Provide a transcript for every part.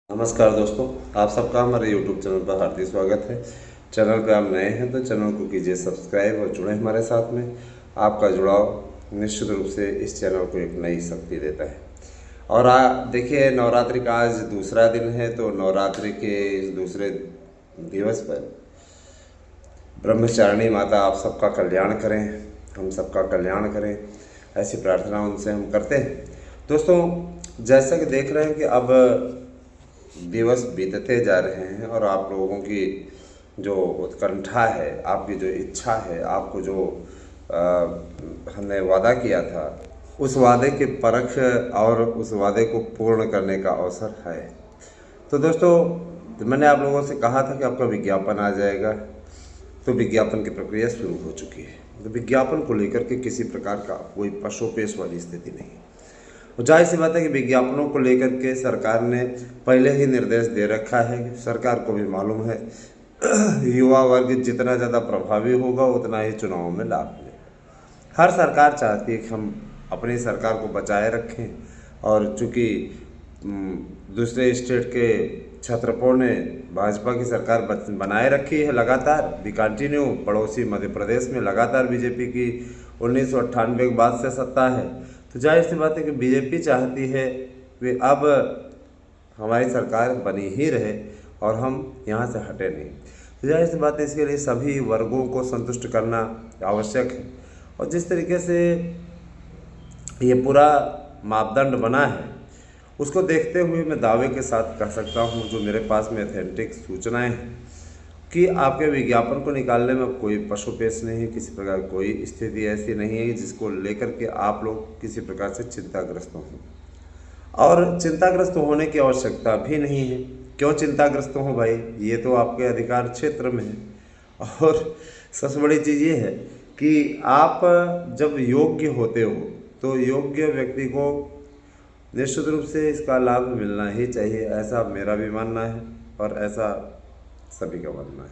नमस्कार दोस्तों, आप सबका हमारे YouTube चैनल पर हार्दिक स्वागत है। चैनल पर आप नए हैं तो चैनल को कीजिए सब्सक्राइब और जुड़े हमारे साथ में। आपका जुड़ाव निश्चित रूप से इस चैनल को एक नई शक्ति देता है। और देखिए, नवरात्रि का आज दूसरा दिन है, तो नवरात्रि के इस दूसरे दिवस पर ब्रह्मचारिणी माता आप सबका कल्याण करें, हम सबका कल्याण करें, ऐसी प्रार्थना उनसे हम करते हैं। दोस्तों, जैसा कि देख रहे हैं कि अब दिवस बीतते जा रहे हैं और आप लोगों की जो उत्कंठा है, आपकी जो इच्छा है, आपको जो हमने वादा किया था, उस वादे के परख और उस वादे को पूर्ण करने का अवसर है। तो दोस्तों, मैंने आप लोगों से कहा था कि आपका विज्ञापन आ जाएगा, तो विज्ञापन की प्रक्रिया शुरू हो चुकी है। तो विज्ञापन को लेकर के किसी प्रकार का कोई पशोपेश वाली स्थिति नहीं। और जाहिर सी बात है कि विज्ञापनों को लेकर के सरकार ने पहले ही निर्देश दे रखा है। सरकार को भी मालूम है युवा वर्ग जितना ज़्यादा प्रभावी होगा उतना ही चुनाव में लाभ मिले। हर सरकार चाहती है कि हम अपनी सरकार को बचाए रखें, और चूँकि दूसरे स्टेट के छत्रपों ने भाजपा की सरकार बनाए रखी है लगातार, भी कंटिन्यू पड़ोसी मध्य प्रदेश में लगातार बीजेपी की 1998 के बाद से सत्ता है। तो जाहिर सी बात है कि बीजेपी चाहती है कि अब हमारी सरकार बनी ही रहे और हम यहाँ से हटे नहीं। तो जाहिर सी बात है, इसके लिए सभी वर्गों को संतुष्ट करना आवश्यक है। और जिस तरीके से ये पूरा मापदंड बना है, उसको देखते हुए मैं दावे के साथ कह सकता हूँ, जो मेरे पास में ऑथेंटिक सूचनाएं हैं, कि आपके विज्ञापन को निकालने में कोई पशुपेश नहीं है, किसी प्रकार कोई स्थिति ऐसी नहीं है जिसको लेकर के आप लोग किसी प्रकार से चिंताग्रस्त हों। और चिंताग्रस्त होने की आवश्यकता भी नहीं है। क्यों चिंताग्रस्त हो भाई, ये तो आपके अधिकार क्षेत्र में है। और सबसे बड़ी चीज़ ये है कि आप जब योग्य होते हो तो योग्य व्यक्ति को निश्चित रूप से इसका लाभ मिलना ही चाहिए, ऐसा मेरा भी मानना है और ऐसा सभी का मानना है।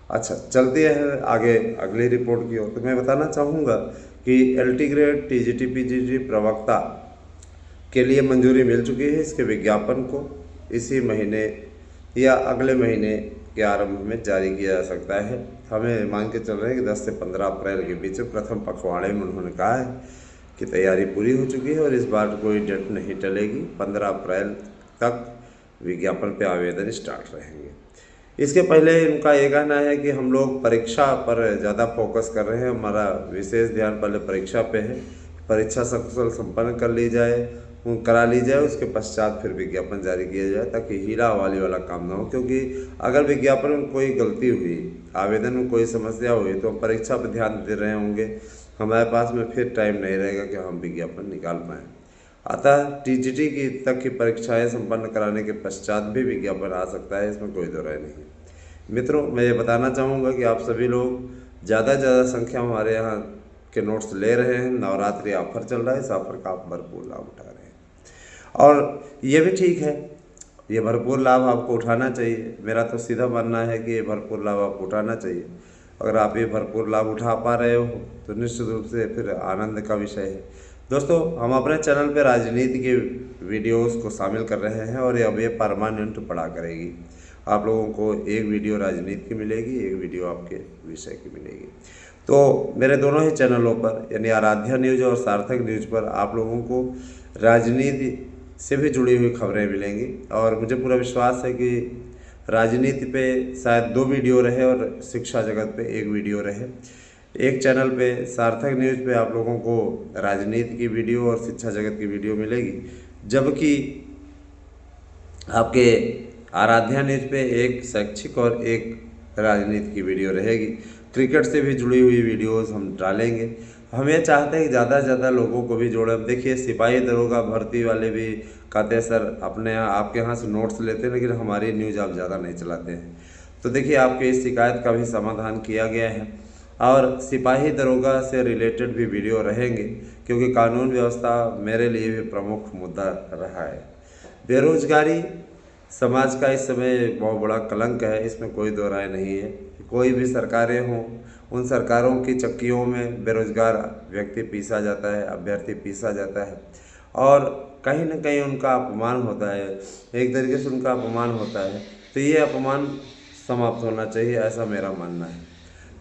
अच्छा, चलते हैं आगे अगली रिपोर्ट की ओर। तो मैं बताना चाहूँगा कि LT ग्रेड TGT PGT प्रवक्ता के लिए मंजूरी मिल चुकी है। इसके विज्ञापन को इसी महीने या अगले महीने के आरंभ में जारी किया जा सकता है। हमें मान के चल रहे हैं कि 10 से 15 अप्रैल के बीच प्रथम पखवाड़े में उन्होंने कहा है कि तैयारी पूरी हो चुकी है और इस बार कोई डेट नहीं टलेगी। 15 अप्रैल तक विज्ञापन पे आवेदन स्टार्ट रहेंगे। इसके पहले इनका ये कहना है कि हम लोग परीक्षा पर ज़्यादा फोकस कर रहे हैं, हमारा विशेष ध्यान पहले परीक्षा पे है। परीक्षा सकुशल संपन्न करा ली जाए, उसके पश्चात फिर विज्ञापन जारी किया जाए, ताकि हीरा हवाली वाला काम ना हो। क्योंकि अगर विज्ञापन में कोई गलती हुई, आवेदन में कोई समस्या हुई, तो हम परीक्षा पर ध्यान दे रहे होंगे, हमारे पास में फिर टाइम नहीं रहेगा कि हम विज्ञापन निकाल पाएँ। अतः TGT की तक की परीक्षाएं संपन्न कराने के पश्चात भी विज्ञापन आ सकता है, इसमें कोई दो राय नहीं। मित्रों, मैं ये बताना चाहूँगा कि आप सभी लोग ज़्यादा से ज़्यादा संख्या में हमारे यहाँ के नोट्स ले रहे हैं। नवरात्रि ऑफर चल रहा है, इस ऑफर का आप भरपूर लाभ उठा रहे हैं और ये भी ठीक है, ये भरपूर लाभ आपको उठाना चाहिए। मेरा तो सीधा मानना है कि ये भरपूर लाभ आपको उठाना चाहिए। अगर आप ये भरपूर लाभ उठा पा रहे हो तो निश्चित रूप से फिर आनंद का विषय है। दोस्तों, हम अपने चैनल पे राजनीति के वीडियोस को शामिल कर रहे हैं और अब ये परमानेंट पड़ा करेगी। आप लोगों को एक वीडियो राजनीति की मिलेगी, एक वीडियो आपके विषय की मिलेगी। तो मेरे दोनों ही चैनलों पर, यानी आराध्या न्यूज़ और सार्थक न्यूज़ पर, आप लोगों को राजनीति से भी जुड़ी हुई खबरें मिलेंगी। और मुझे पूरा विश्वास है कि राजनीति पे शायद 2 वीडियो रहे और शिक्षा जगत पे 1 वीडियो रहे। एक चैनल पे सार्थक न्यूज़ पे आप लोगों को राजनीति की वीडियो और शिक्षा जगत की वीडियो मिलेगी, जबकि आपके आराध्या न्यूज़ पे एक शैक्षिक और एक राजनीति की वीडियो रहेगी। क्रिकेट से भी जुड़ी हुई वीडियोस हम डालेंगे। हम ये चाहते हैं कि ज़्यादा से ज़्यादा लोगों को भी जोड़ें। अब देखिए, सिपाही दरोगा भर्ती वाले भी कहते हैं सर अपने यहाँ आपके यहाँ से नोट्स लेते हैं, लेकिन हमारी न्यूज़ आप ज़्यादा नहीं चलाते हैं। तो देखिए, आपके इस शिकायत का भी समाधान किया गया है और सिपाही दरोगा से रिलेटेड भी वीडियो रहेंगे, क्योंकि कानून व्यवस्था मेरे लिए भी प्रमुख मुद्दा रहा है। बेरोजगारी समाज का इस समय बहुत बड़ा कलंक है, इसमें कोई दो राय नहीं है। कोई भी सरकारें हों, उन सरकारों की चक्कियों में बेरोजगार व्यक्ति पीसा जाता है, अभ्यर्थी पीसा जाता है। और कहीं ना कहीं उनका अपमान होता है, एक तरीके से उनका अपमान होता है। तो ये अपमान समाप्त होना चाहिए, ऐसा मेरा मानना है।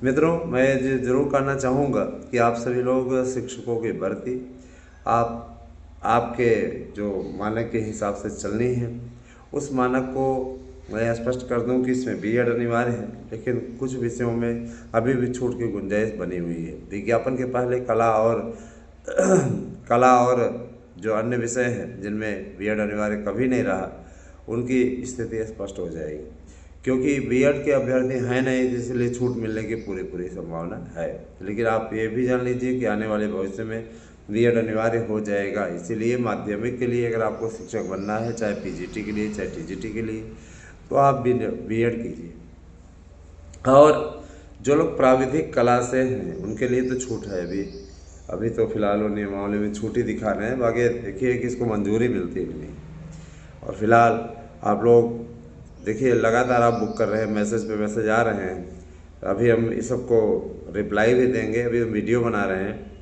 मित्रों, मैं ज़रूर कहना चाहूँगा कि आप सभी लोग शिक्षकों की भर्ती आपके जो मानक के हिसाब से चलनी है, उस मानक को मैं स्पष्ट कर दूं कि इसमें बीएड अनिवार्य है, लेकिन कुछ विषयों में अभी भी छूट की गुंजाइश बनी हुई है। विज्ञापन के पहले कला और जो अन्य विषय हैं जिनमें बीएड अनिवार्य कभी नहीं रहा, उनकी स्थिति स्पष्ट हो जाएगी, क्योंकि बीएड के अभ्यर्थी हैं नहीं, इसलिए छूट मिलने की पूरी संभावना है। लेकिन आप ये भी जान लीजिए कि आने वाले भविष्य में बीएड अनिवार्य हो जाएगा। इसीलिए माध्यमिक के लिए अगर आपको शिक्षक बनना है, चाहे पीजीटी के लिए चाहे टीजीटी के लिए, तो आप बीएड कीजिए। और जो लोग प्राविधिक कला से हैं उनके लिए तो छूट है अभी तो फिलहाल वो नियमावली में छूट ही दिखा रहे हैं, बाकी देखिए कि इसको मंजूरी मिलती भी नहीं। और फिलहाल आप लोग देखिए लगातार आप बुक कर रहे हैं, मैसेज पे मैसेज आ रहे हैं। अभी हम इस सबको रिप्लाई भी देंगे, अभी हम वीडियो बना रहे हैं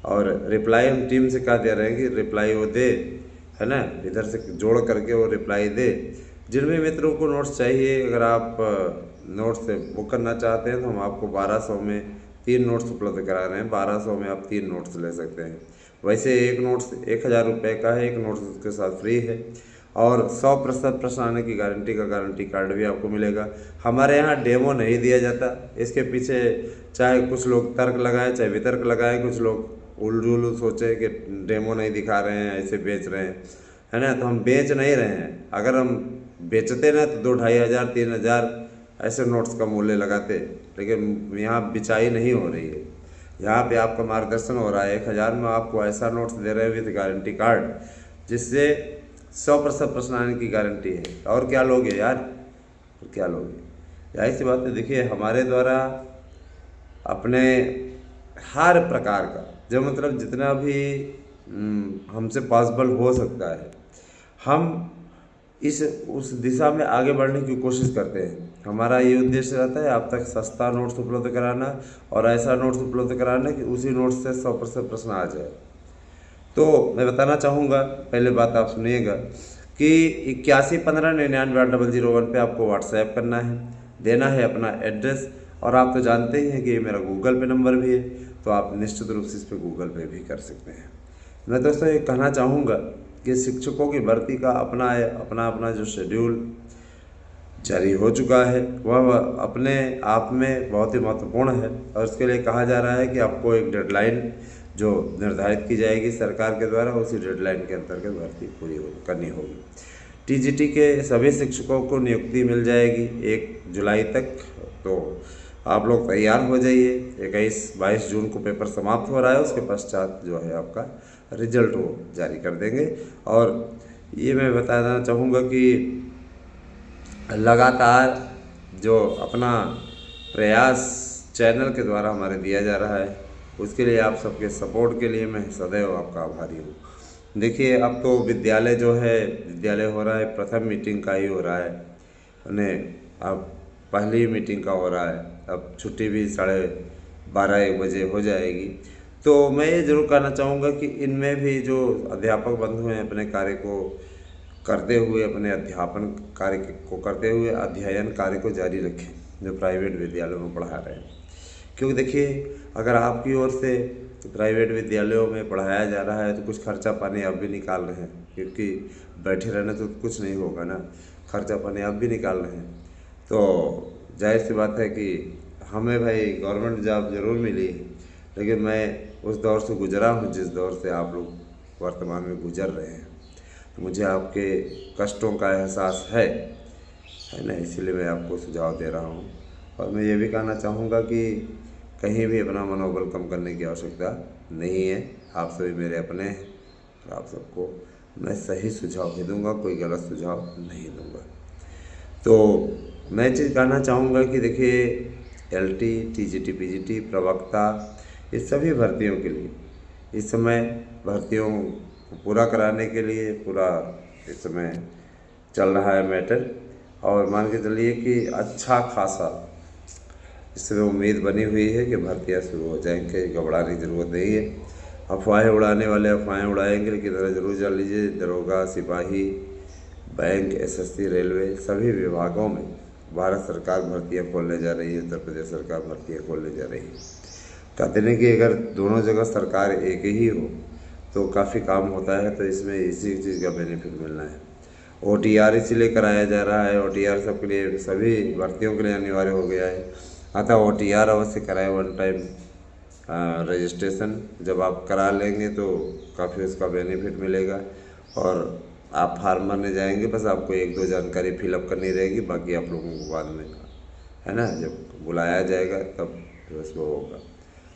और रिप्लाई हम टीम से कह दे रहे हैं कि रिप्लाई वो दे, है ना, इधर से जोड़ करके वो रिप्लाई दे। जिन भी मित्रों को नोट्स चाहिए, अगर आप नोट्स से बुक करना चाहते हैं तो हम आपको 1200 में 3 नोट्स उपलब्ध करा रहे हैं। 1200 में आप 3 नोट्स ले सकते हैं। वैसे एक नोट्स 1000 रुपये का है, एक नोट्स उसके साथ फ्री है और 100% प्रश्न आने की गारंटी का गारंटी कार्ड भी आपको मिलेगा। हमारे यहाँ डेमो नहीं दिया जाता, इसके पीछे चाहे कुछ लोग तर्क लगाएं चाहे वितर्क लगाएं, कुछ लोग उल्लू सोचे कि डेमो नहीं दिखा रहे हैं, ऐसे बेच रहे हैं, है ना। तो हम बेच नहीं रहे हैं। अगर हम बेचते ना तो 2-2,500-3,000 ऐसे नोट्स का मूल्य लगाते, लेकिन यहाँ बिचाई नहीं हो रही है। यहाँ पे आपका मार्गदर्शन हो रहा है। 1000 में आपको ऐसा नोट्स दे रहे हैं विद गारंटी कार्ड, जिससे 100% प्रश्न आने की गारंटी है। और क्या लोगे यार, क्या लोगे? जाहिर सी बात है। देखिए, हमारे द्वारा अपने हर प्रकार का जो मतलब जितना भी हमसे पॉसिबल हो सकता है, हम उस दिशा में आगे बढ़ने की कोशिश करते हैं। हमारा ये उद्देश्य रहता है आप तक सस्ता नोट्स उपलब्ध कराना और ऐसा नोट्स उपलब्ध कराना कि उसी नोट्स से 100% प्रश्न आ जाए। तो मैं बताना चाहूँगा, पहले बात आप सुनिएगा कि 8115998001 पे आपको व्हाट्सएप करना है, देना है अपना एड्रेस। और आप तो जानते ही हैं कि ये मेरा गूगल पे नंबर भी है, तो आप निश्चित रूप से इस पर गूगल पे भी कर सकते हैं। मैं दोस्तों ये कहना चाहूँगा कि शिक्षकों की भर्ती का अपना जो शेड्यूल जारी हो चुका है वह अपने आप में बहुत ही महत्वपूर्ण है। और इसके लिए कहा जा रहा है कि आपको एक डेडलाइन जो निर्धारित की जाएगी सरकार के द्वारा, उसी डेडलाइन के अंतर्गत भर्ती पूरी करनी होगी। टीजीटी के सभी शिक्षकों को नियुक्ति मिल जाएगी 1 जुलाई तक। तो आप लोग तैयार हो जाइए। 21-22 जून को पेपर समाप्त हो रहा है, उसके पश्चात जो है आपका रिजल्ट वो जारी कर देंगे। और ये मैं बताना चाहूँगा कि लगातार जो अपना प्रयास चैनल के द्वारा हमारे दिया जा रहा है, उसके लिए आप सबके सपोर्ट के लिए मैं सदैव आपका आभारी हूँ। देखिए, अब तो विद्यालय हो रहा है, प्रथम मीटिंग का ही हो रहा है, अब पहली मीटिंग का हो रहा है। अब छुट्टी भी 12:30-1 बजे हो जाएगी। तो मैं ये ज़रूर कहना चाहूँगा कि इनमें भी जो अध्यापक बंधु हैं अपने कार्य को करते हुए, अपने अध्यापन कार्य को करते हुए अध्ययन कार्य को जारी रखें, जो प्राइवेट विद्यालयों में पढ़ा रहे हैं। क्योंकि देखिए, अगर आपकी ओर से प्राइवेट विद्यालयों में पढ़ाया जा रहा है तो कुछ खर्चा पानी आप भी निकाल रहे हैं, क्योंकि बैठे रहने तो कुछ नहीं होगा ना, खर्चा पानी आप भी निकाल रहे हैं। तो जाहिर सी बात है कि हमें भाई गवर्नमेंट जॉब ज़रूर मिली, लेकिन मैं उस दौर से गुजरा हूँ जिस दौर से आप लोग वर्तमान में गुजर रहे हैं। तो मुझे आपके कष्टों का एहसास है ना, इसीलिए मैं आपको सुझाव दे रहा हूँ। और मैं ये भी कहना चाहूँगा कि कहीं भी अपना मनोबल कम करने की आवश्यकता नहीं है। आप सभी मेरे अपने हैं और आप सबको मैं सही सुझाव ही दूँगा, कोई गलत सुझाव नहीं दूँगा। तो मैं चीज़ कहना चाहूँगा कि देखिए, LT, TGT, PGT, प्रवक्ता, इस सभी भर्तियों के लिए इस समय भर्तियों को पूरा कराने के लिए पूरा इस समय चल रहा है मैटर। और मान के चलिए कि अच्छा खासा इसमें उम्मीद बनी हुई है कि भर्तियाँ शुरू हो जाएंगी, घबराने की ज़रूरत नहीं है। अफवाहें उड़ाने वाले अफवाहें उड़ाएंगे, लेकिन ज़रूर जान लीजिए दरोगा, सिपाही, बैंक, एसएससी, रेलवे सभी विभागों में भारत सरकार भर्तियां खोलने जा रही है, उत्तर प्रदेश सरकार भर्तियां खोलने जा रही है। कहते हैं कि अगर दोनों जगह सरकार एक ही हो तो काफ़ी काम होता है, तो इसमें इसी चीज़ का बेनिफिट मिलना है। OTR इसीलिए कराया जा रहा है, OTR सबके लिए, सभी भर्तियों के लिए अनिवार्य हो गया है। अतः OTR अवश्य कराए, वन टाइम रजिस्ट्रेशन जब आप करा लेंगे तो काफ़ी उसका बेनिफिट मिलेगा। और आप फार्म भरने जाएंगे, बस आपको 1-2 जानकारी फिलअप करनी रहेगी, बाकी आप लोगों को बाद में, है ना, जब बुलाया जाएगा तब बस वो होगा।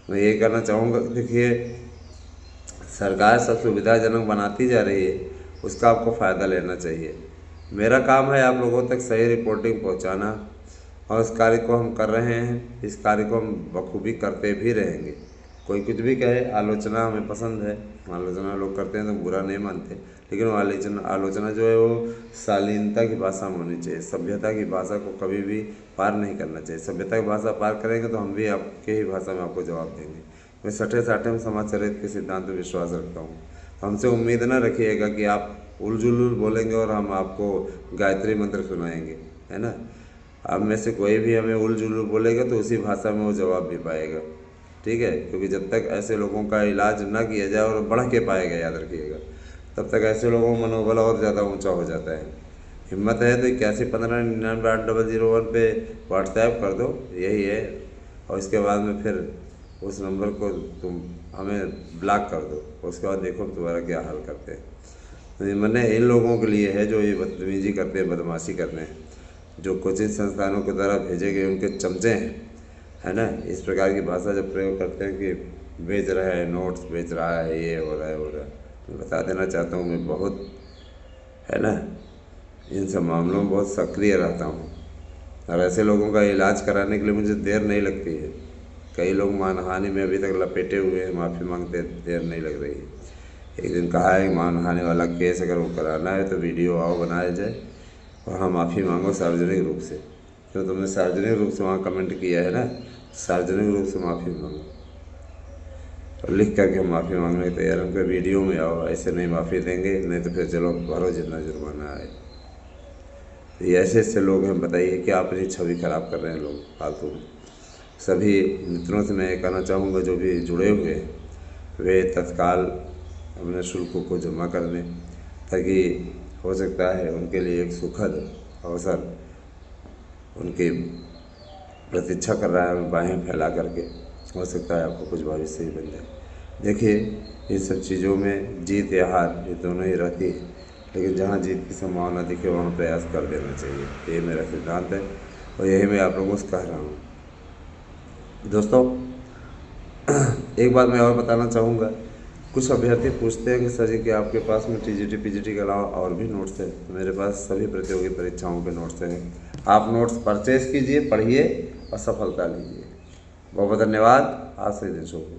मैं ये कहना चाहूँगा, देखिए सरकार सब सुविधाजनक बनाती जा रही है, उसका आपको फ़ायदा लेना चाहिए। मेरा काम है आप लोगों तक सही रिपोर्टिंग पहुंचाना, और इस कार्य को हम कर रहे हैं, इस कार्य को हम बखूबी करते भी रहेंगे। कोई कुछ भी कहे, आलोचना हमें पसंद है, आलोचना लोग करते हैं तो बुरा नहीं मानते, लेकिन वो आलोचना जो है वो शालीनता की भाषा में होनी चाहिए। सभ्यता की भाषा को कभी भी पार नहीं करना चाहिए। सभ्यता की भाषा पार करेंगे तो हम भी आपके ही भाषा में आपको जवाब देंगे। मैं सठे साठे में समाचरित के सिद्धांत में विश्वास रखता हूँ। हमसे उम्मीद न रखिएगा कि आप उलझुल बोलेंगे और हम आपको गायत्री मंत्र सुनाएंगे, है ना। आप में से कोई भी हमें उलझुल बोलेगा तो उसी भाषा में वो जवाब भी पाएगा, ठीक है। क्योंकि जब तक ऐसे लोगों का इलाज ना किया जाए, और बढ़ के पाएगा, याद रखिएगा, तब तक ऐसे लोगों का मनोबल और ज़्यादा ऊंचा हो जाता है। हिम्मत है तो 8115998001 पे व्हाट्सएप कर दो, यही है। और इसके बाद में फिर उस नंबर को तुम हमें ब्लॉक कर दो, उसके बाद देखो तुम्हारा क्या हाल करते हैं। तो मैंने इन लोगों के लिए है जो ये बदतमीजी करते हैं, बदमाशी करते हैं, जो कोचिंग संस्थानों के द्वारा भेजे गए उनके चमचे हैं, है ना। इस प्रकार की भाषा जब प्रयोग करते हैं कि बेच रहा है, नोट्स बेच रहा है, ये हो रहा है, हो रहा है, मैं बता देना चाहता हूँ मैं बहुत, है ना, इन सब मामलों में बहुत सक्रिय रहता हूँ। और ऐसे लोगों का इलाज कराने के लिए मुझे देर नहीं लगती है। कई लोग मानहानि में अभी तक लपेटे हुए हैं, माफ़ी मांगते देर नहीं लग रही है। एक दिन कहा है मानहानि वाला केस अगर वो कराना है तो वीडियो आओ बनाया जाए, और हाँ माफ़ी मांगो सार्वजनिक रूप से। तो तुमने सार्वजनिक रूप से वहाँ कमेंट किया है ना, सार्वजनिक रूप से माफ़ी मांगो, और लिख करके हम माफ़ी मांगने तैयार, हमको वीडियो में आओ। ऐसे नहीं माफ़ी देंगे, नहीं तो फिर चलो भरो जितना जुर्माना आए। ये ऐसे ऐसे लोग हैं, बताइए कि आप अपनी छवि खराब कर रहे हैं लोग फालतू में। सभी मित्रों से मैं ये कहना चाहूँगा, जो भी जुड़े हुए हैं वे तत्काल अपने शुल्कों को जमा कर दें, ताकि हो सकता है उनके लिए एक सुखद अवसर उनकी प्रतीक्षा कर रहा है, बाहें फैला करके। हो सकता है आपको कुछ भविष्य ही बन जाए। देखिए इन सब चीज़ों में जीत या हार ये दोनों ही रहती है, लेकिन जहाँ जीत की संभावना दिखे वहाँ प्रयास कर देना चाहिए। ये मेरा सिद्धांत है, और यही मैं आप लोगों से कह रहा हूँ। दोस्तों एक बात मैं और बताना चाहूँगा, कुछ अभ्यर्थी पूछते हैं कि सर जी कि आपके पास में TGT PGT के अलावा और भी नोट्स है। मेरे पास सभी प्रतियोगी परीक्षाओं के नोट्स हैं। आप नोट्स परचेज़ कीजिए, पढ़िए और सफलता लीजिए। बहुत बहुत धन्यवाद। आज से दिन शुभ हो।